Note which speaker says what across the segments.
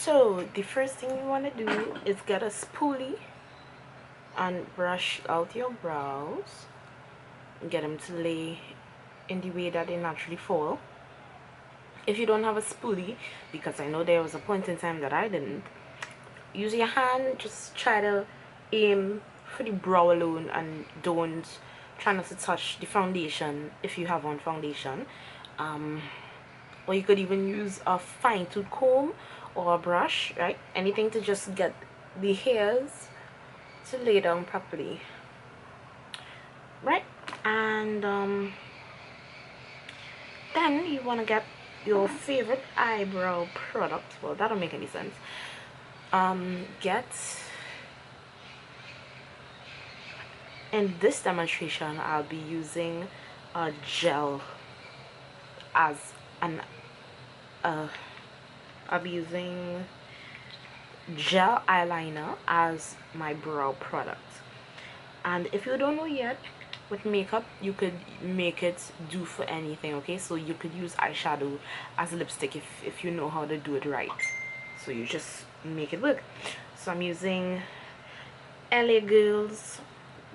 Speaker 1: So the first thing you want to do is get a spoolie and brush out your brows. Get them to lay in the way that they naturally fall. If you don't have a spoolie, because I know there was a point in time that I didn't, use your hand. Just try to aim for the brow alone and don't try not to touch the foundation if you have on foundation. Or you could even use a fine tooth comb or a brush, right? Anything to just get the hairs to lay down properly, right? And then you want to get your favorite eyebrow product. Well, that don't make any sense. Get, in this demonstration I'll be using a gel as an I'll be using gel eyeliner as my brow product. And if you don't know yet, with makeup you could make it do for anything, okay? So you could use eyeshadow as lipstick if you know how to do it right. So you just make it work. So I'm using LA Girls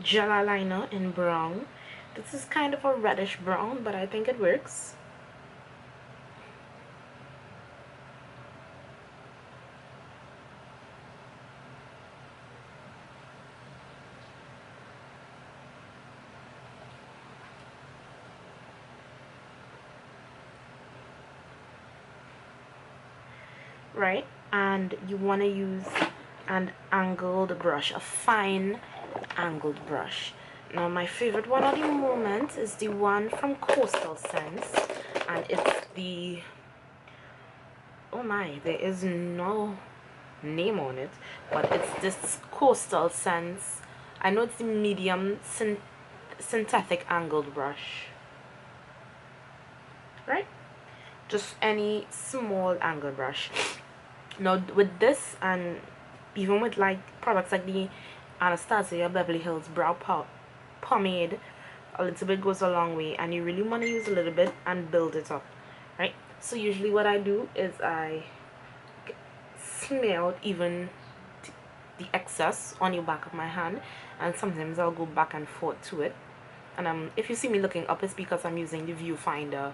Speaker 1: gel eyeliner in brown. This is kind of a reddish brown, but I think it works. Right, and you want to use an angled brush, a fine angled brush. Now my favorite one at the moment is the one from Coastal Scents, and it's the, oh my, there is no name on it, but it's this Coastal Scents. I know it's the medium synthetic angled brush, right? Just any small angled brush. Now with this, and even with like products like the Anastasia Beverly Hills brow pomade, a little bit goes a long way, and you really want to use a little bit and build it up, right? So usually what I do is I smear out even the excess on the back of my hand, and sometimes I'll go back and forth to it. And if you see me looking up, it's because I'm using the viewfinder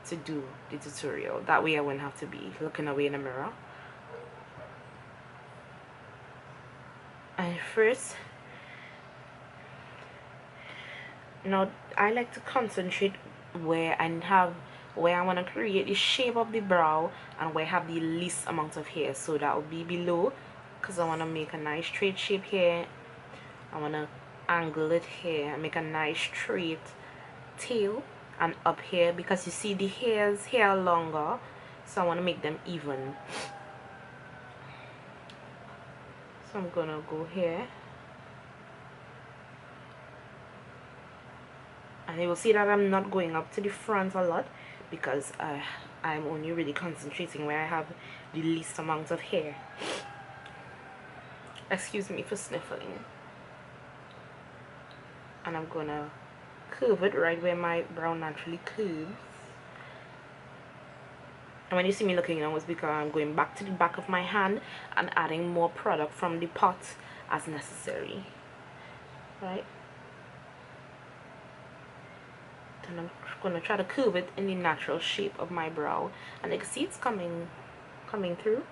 Speaker 1: to do the tutorial. That way I wouldn't have to be looking away in the mirror. And first, now I like to concentrate where I want to create the shape of the brow and where I have the least amount of hair. So that would be below, because I want to make a nice straight shape here. I want to angle it here and make a nice straight tail, and up here, because you see the hairs here are longer, so I want to make them even. So I'm gonna go here, and you will see that I'm not going up to the front a lot, because I'm only really concentrating where I have the least amount of hair. Excuse me for sniffling. And I'm gonna curve it right where my brow naturally curves. And when you see me looking down, it's because I'm going back to the back of my hand and adding more product from the pot as necessary, right? And I'm going to try to curve it in the natural shape of my brow, and you can see it's coming through.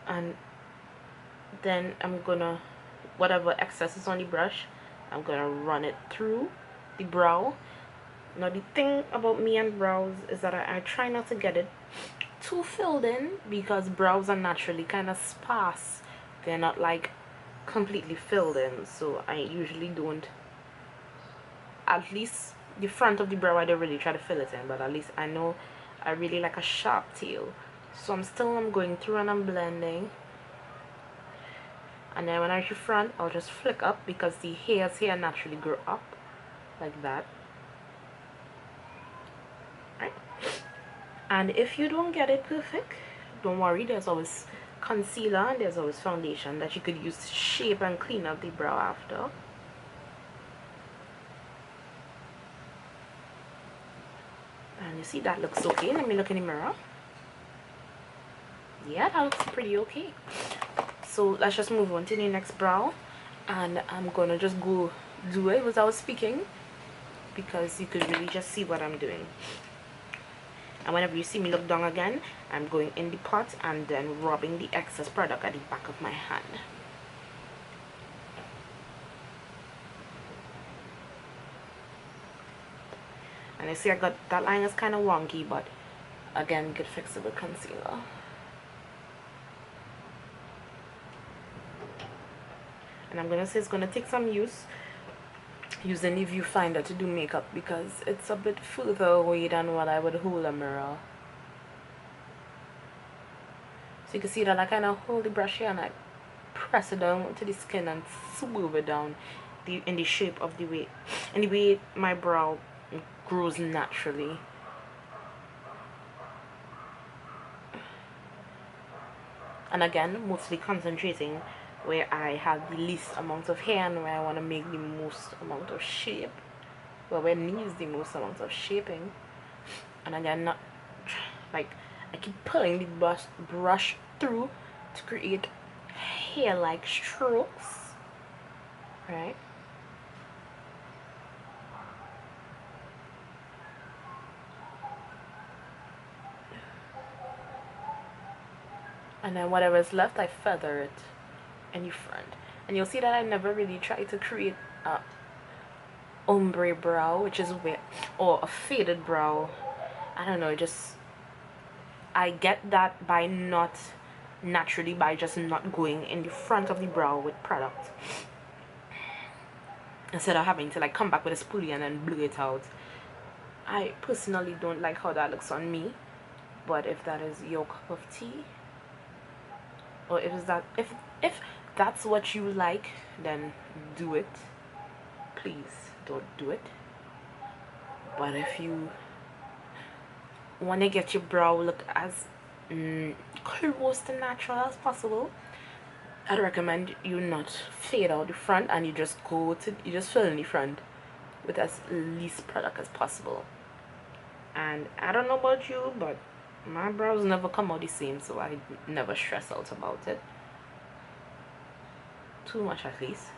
Speaker 1: And then I'm gonna, whatever excess is on the brush, I'm gonna run it through the brow. Now the thing about me and brows is that I try not to get it too filled in, because brows are naturally kind of sparse. They're not like completely filled in, so I usually don't. At least the front of the brow I don't really try to fill it in, but at least I know I really like a sharp tail. So I'm going through and I'm blending, and then when I reach the front, I'll just flick up, because the hairs here naturally grow up like that. Right? And if you don't get it perfect, don't worry, there's always concealer and there's always foundation that you could use to shape and clean up the brow after. And you see that looks okay. Let me look in the mirror. Yeah, that looks pretty okay. So let's just move on to the next brow, and I'm gonna just go do it without speaking, because you could really just see what I'm doing. And whenever you see me look down again, I'm going in the pot and then rubbing the excess product at the back of my hand. And I see I got that line is kind of wonky, but again, you could fix it with concealer. And I'm gonna say it's gonna take some use using the viewfinder to do makeup, because it's a bit further away than what I would hold a mirror. So you can see that I kind of hold the brush here and I press it down to the skin and smooth it down in the shape of the way, and the way my brow grows naturally. And again, mostly concentrating where I have the least amount of hair and where I want to make the most amount of shape, where it needs the most amount of shaping. And again, not like I keep pulling the brush through to create hair-like strokes, right? And then whatever is left, I feather it in the front. And you'll see that I never really try to create a ombre brow, which is where, or a faded brow. I don't know, just I get that by not naturally, by just not going in the front of the brow with product, instead of having to like come back with a spoolie and then blur it out. I personally don't like how that looks on me, but if that is your cup of tea, or if that's what you like, then do it. Please don't do it. But if you want to get your brow look as close to natural as possible, I'd recommend you not fade out the front, and you just fill in the front with as least product as possible. And I don't know about you, but my brows never come out the same, so I never stress out about it too much, at least.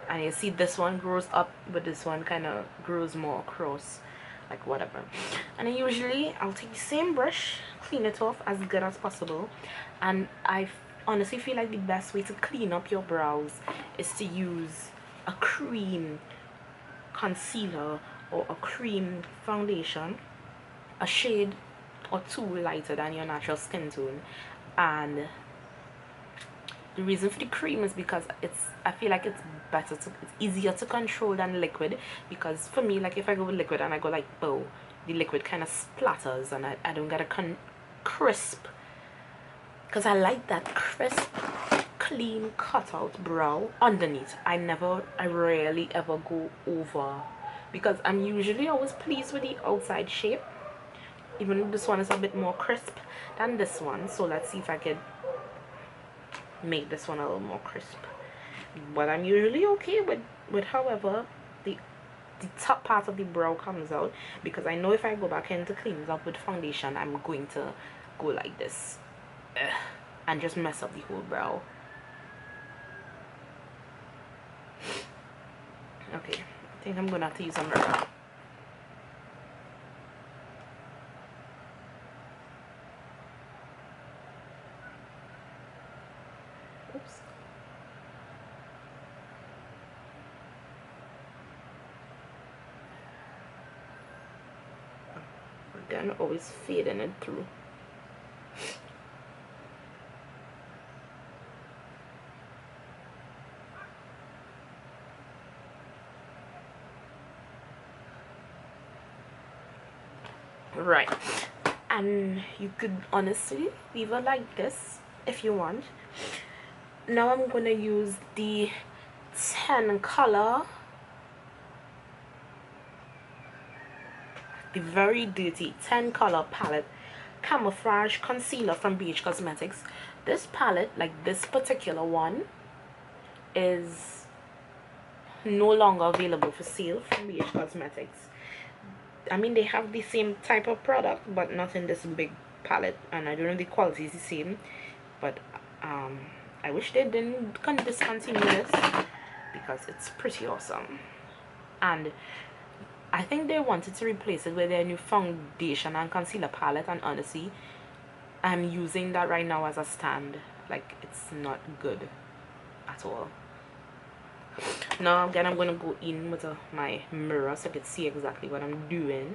Speaker 1: And you see this one grows up, but this one kind of grows more across, like whatever. And then usually I'll take the same brush, clean it off as good as possible. And I honestly feel like the best way to clean up your brows is to use a cream concealer or a cream foundation, a shade or two lighter than your natural skin tone. And the reason for the cream is because I feel like it's easier to control than liquid, because for me, like if I go with liquid and I go like bow, the liquid kind of splatters and I don't get a crisp, because I like that crisp, clean cutout brow underneath. I rarely ever go over, because I'm usually always pleased with the outside shape, even though this one is a bit more crisp than this one. So let's see if I could make this one a little more crisp. But I'm usually okay with however the top part of the brow comes out, because I know if I go back in to clean it up with foundation, I'm going to go like this and just mess up the whole brow. Okay, I think I'm gonna have to use a mirror. Oops. Again, always fading it through. Right, and you could honestly leave it like this if you want. Now I'm gonna use the 10 color, the very dirty 10 color palette Camouflage concealer from BH Cosmetics. This palette, like this particular one, is no longer available for sale from BH Cosmetics. I mean, they have the same type of product, but not in this big palette, and I don't know if the quality is the same, but um, I wish they didn't discontinue this because it's pretty awesome. And I think they wanted to replace it with their new foundation and concealer palette, and honestly, I'm using that right now as a stand. Like, it's not good at all. Now again, I'm gonna go in with my mirror so I can see exactly what I'm doing,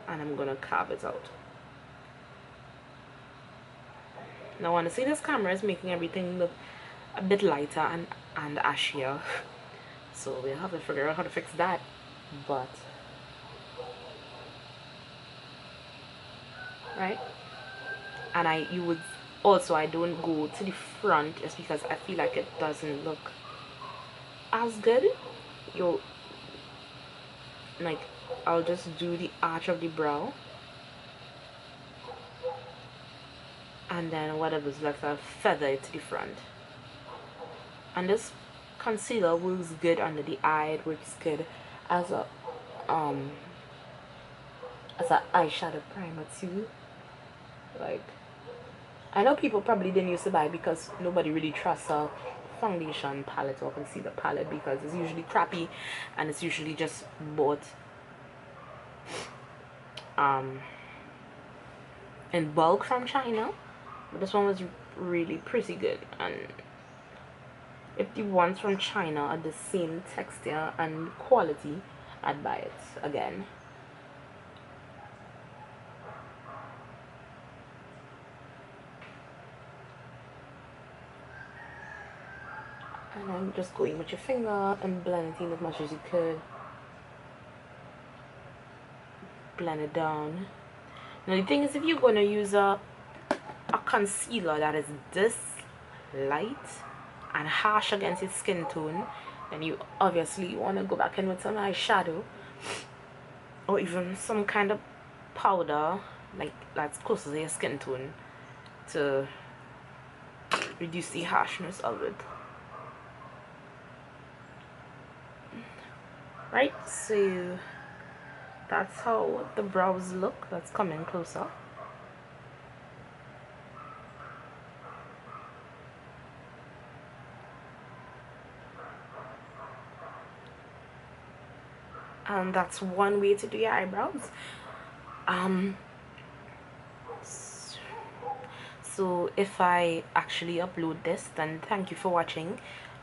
Speaker 1: and I'm gonna carve it out. Now honestly, this camera is making everything look a bit lighter and ashier, so we'll have to figure out how to fix that. But right, and you would also, I don't go to the front just because I feel like it doesn't look as good. You like, I'll just do the arch of the brow, and then whatever's left I'll feather it to the front. And this concealer works good under the eye. It works good as a eyeshadow primer too. Like, I know people probably didn't used to buy because nobody really trusts a foundation palette or concealer palette because it's usually crappy and it's usually just bought in bulk from China. But this one was really pretty good, and if the ones from China are the same texture and quality, I'd buy it again. And I'm just going with your finger and blending as much as you could. Blend it down. Now the thing is, if you're gonna use a concealer that is this light and harsh against your skin tone, then you obviously want to go back in with some eyeshadow or even some kind of powder like that's closer to your skin tone to reduce the harshness of it. Right, so that's how the brows look. Let's come in closer. And that's one way to do your eyebrows. So if I actually upload this, then thank you for watching,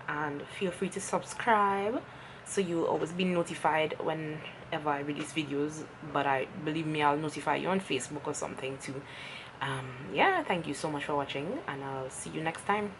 Speaker 1: and feel free to subscribe so you'll always be notified whenever I release videos. But believe me, I'll notify you on Facebook or something too. Yeah, thank you so much for watching, and I'll see you next time.